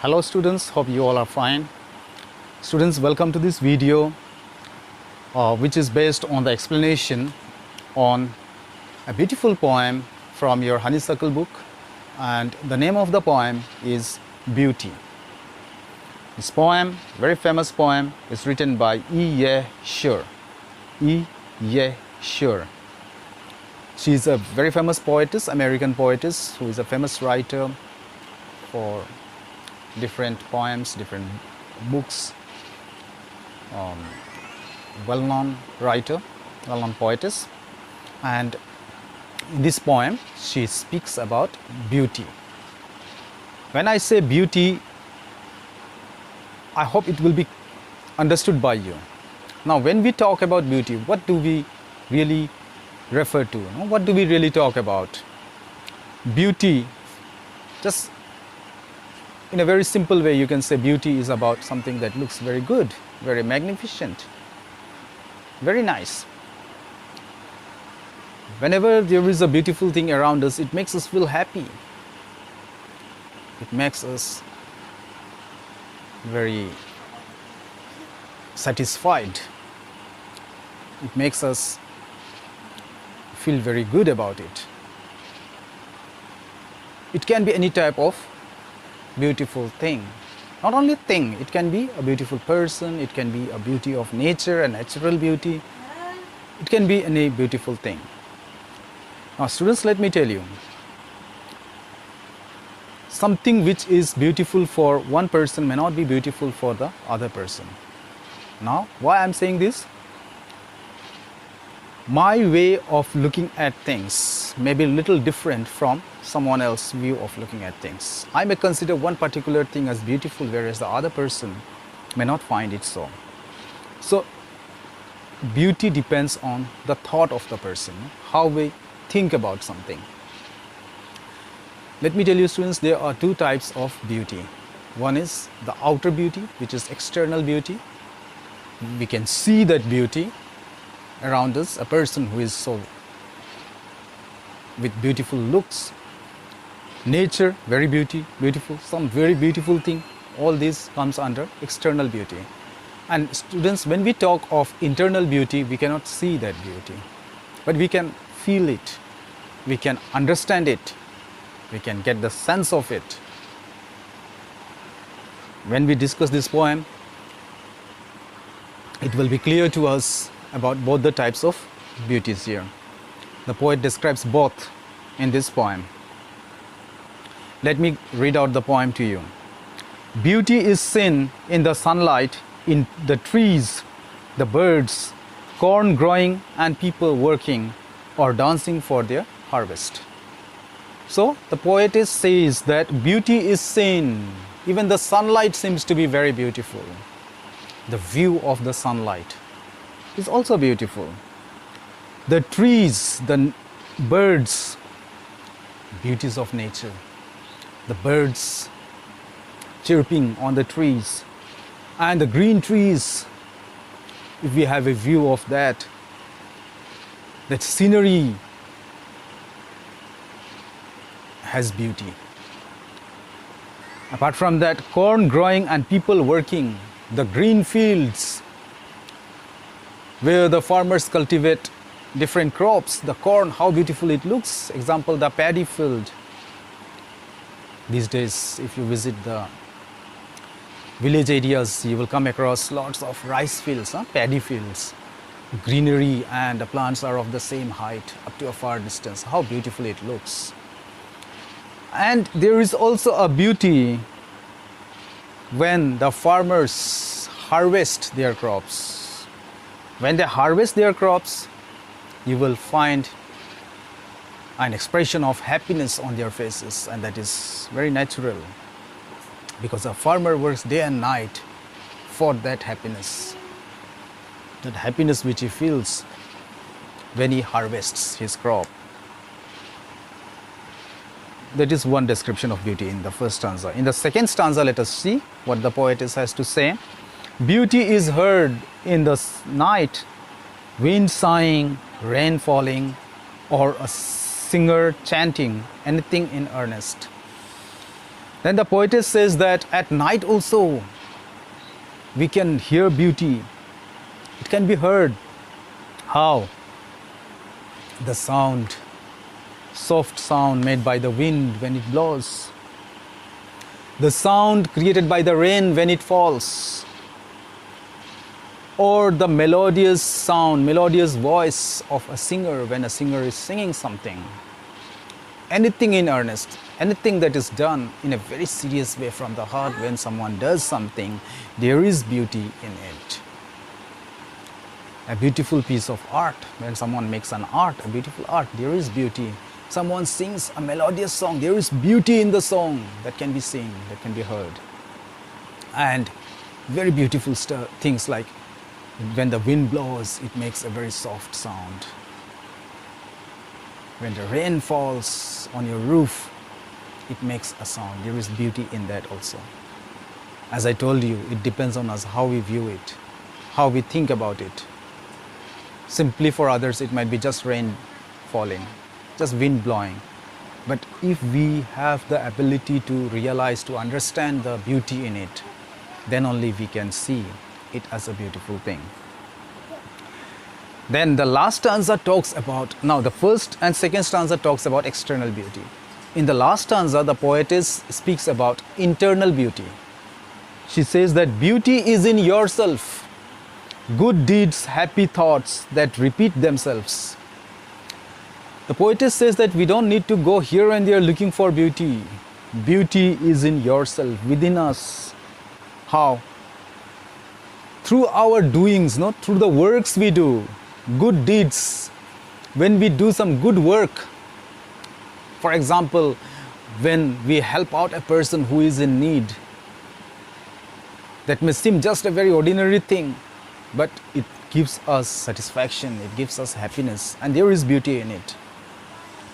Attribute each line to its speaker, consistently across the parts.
Speaker 1: Hello students, hope you all are fine. Students, welcome to this video which is based on the explanation on a beautiful poem from your Honeysuckle book, and the name of the poem is Beauty. This poem, very famous poem, is written by E. Sure. Sure. She is a very famous poetess, American poetess, who is a famous writer for different poems, different books, well-known writer, well-known poetess. And in this poem, she speaks about beauty. When I say beauty, I hope it will be understood by you. Now, when we talk about beauty, what do we really refer to? What do we really talk about? Beauty, just in a very simple way, you can say beauty is about something that looks very good, very magnificent, very nice. Whenever there is a beautiful thing around us, it makes us feel happy. It makes us very satisfied. It makes us feel very good about it. It can be any type of beautiful thing. Not only thing, it can be a beautiful person, it can be a beauty of nature, a natural beauty. It can be any beautiful thing. Now students, let me tell you, something which is beautiful for one person may not be beautiful for the other person. Now, why I'm saying this? My way of looking at things may be a little different from someone else's view of looking at things. I may consider one particular thing as beautiful, whereas the other person may not find it so. So, beauty depends on the thought of the person, how we think about something. Let me tell you students, there are two types of beauty. One is the outer beauty, which is external beauty. We can see that beauty around us, a person who is so with beautiful looks, nature, very beautiful, some very beautiful thing, all this comes under external beauty. And students, when we talk of internal beauty, we cannot see that beauty, but we can feel it, we can understand it, we can get the sense of it. When we discuss this poem, it will be clear to us about both the types of beauties here. The poet describes both in this poem. Let me read out the poem to you. Beauty is seen in the sunlight, in the trees, the birds, corn growing and people working or dancing for their harvest. So the poetess says that beauty is seen. Even the sunlight seems to be very beautiful. The view of the sunlight is also beautiful. The trees, the birds, beauties of nature. The birds chirping on the trees and the green trees. If we have a view of that scenery has beauty. Apart from that, corn growing and people working, the green fields where the farmers cultivate different crops, the corn, how beautiful it looks. Example, the paddy field. These days, if you visit the village areas, you will come across lots of rice fields, paddy fields, greenery, and the plants are of the same height up to a far distance. How beautiful it looks. And there is also a beauty when the farmers harvest their crops. When they harvest their crops, you will find an expression of happiness on their faces, and that is very natural because a farmer works day and night for that happiness which he feels when he harvests his crop. That is one description of beauty in the first stanza. In the second stanza, let us see what the poetess has to say. Beauty is heard in the night, wind sighing, rain falling, or a singer chanting, anything in earnest. Then the poetess says that at night also we can hear beauty. It can be heard. How? The sound, soft sound made by the wind when it blows. The sound created by the rain when it falls. Or the melodious sound, melodious voice of a singer when a singer is singing something. Anything in earnest, anything that is done in a very serious way from the heart, when someone does something, there is beauty in it. A beautiful piece of art, when someone makes an art, a beautiful art, there is beauty. Someone sings a melodious song, there is beauty in the song that can be seen, that can be heard. And very beautiful things like when the wind blows, it makes a very soft sound. When the rain falls on your roof, it makes a sound. There is beauty in that also. As I told you, it depends on us how we view it, how we think about it. Simply for others, it might be just rain falling, just wind blowing. But if we have the ability to realize, to understand the beauty in it, then only we can see it as a beautiful thing. Then the last stanza talks about, now the first and second stanza talks about external beauty. In the last stanza, the poetess speaks about internal beauty. She says that beauty is in yourself. Good deeds, happy thoughts that repeat themselves. The poetess says that we don't need to go here and there looking for beauty. Beauty is in yourself, within us. How? Through our doings, not through the works we do. Good deeds. When we do some good work, for example, when we help out a person who is in need, that may seem just a very ordinary thing, but it gives us satisfaction, it gives us happiness, and there is beauty in it.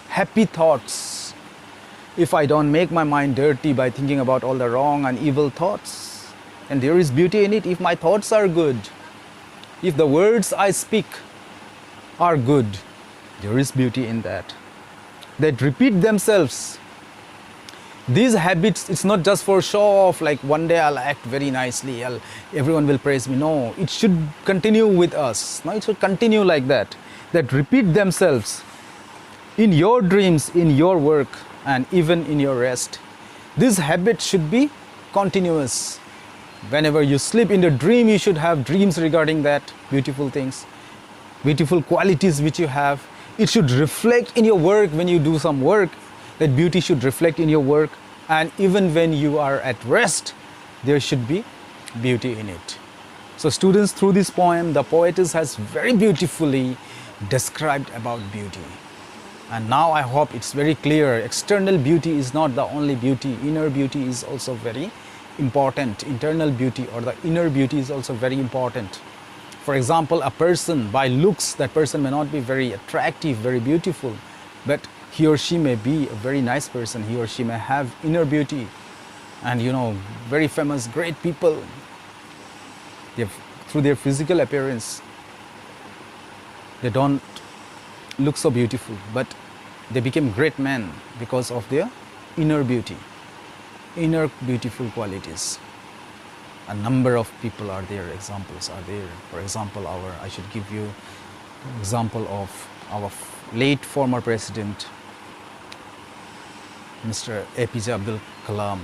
Speaker 1: Happy thoughts. If I don't make my mind dirty by thinking about all the wrong and evil thoughts, and there is beauty in it. If my thoughts are good, if the words I speak are good, there is beauty in that. That repeat themselves. These habits, it's not just for show off, like one day I'll act very nicely, everyone will praise me. No, it should continue with us. No, it should continue like that. That repeat themselves in your dreams, in your work, and even in your rest. This habit should be continuous. Whenever you sleep in the dream, you should have dreams regarding that, beautiful things, beautiful qualities which you have. It should reflect in your work. When you do some work, that beauty should reflect in your work. And even when you are at rest, there should be beauty in it. So students, through this poem, the poetess has very beautifully described about beauty. And now I hope it's very clear. External beauty is not the only beauty. Inner beauty is also very important. Internal beauty or the inner beauty is also very important. For example, a person, by looks, that person may not be very attractive, very beautiful, but he or she may be a very nice person. He or she may have inner beauty. And very famous, great people, through their physical appearance, they don't look so beautiful, but they became great men because of their inner beauty, inner beautiful qualities. A number of people are there, examples are there. For example, I should give you an example of our late former president, Mr. APJ Abdul Kalam.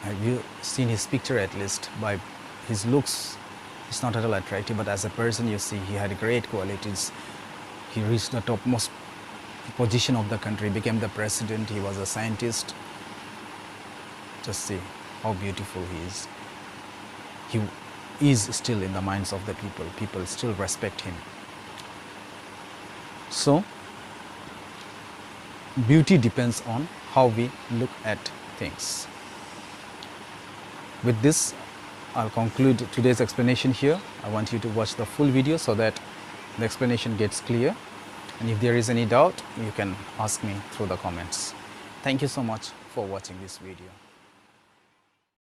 Speaker 1: Have you seen his picture at least? By his looks, he's not at all attractive, but as a person, you see, he had great qualities. He reached the topmost position of the country, became the president, he was a scientist. Just see how beautiful he is. He is still in the minds of the people. People still respect him. So, beauty depends on how we look at things. With this, I'll conclude today's explanation here. I want you to watch the full video so that the explanation gets clear. And if there is any doubt, you can ask me through the comments. Thank you so much for watching this video.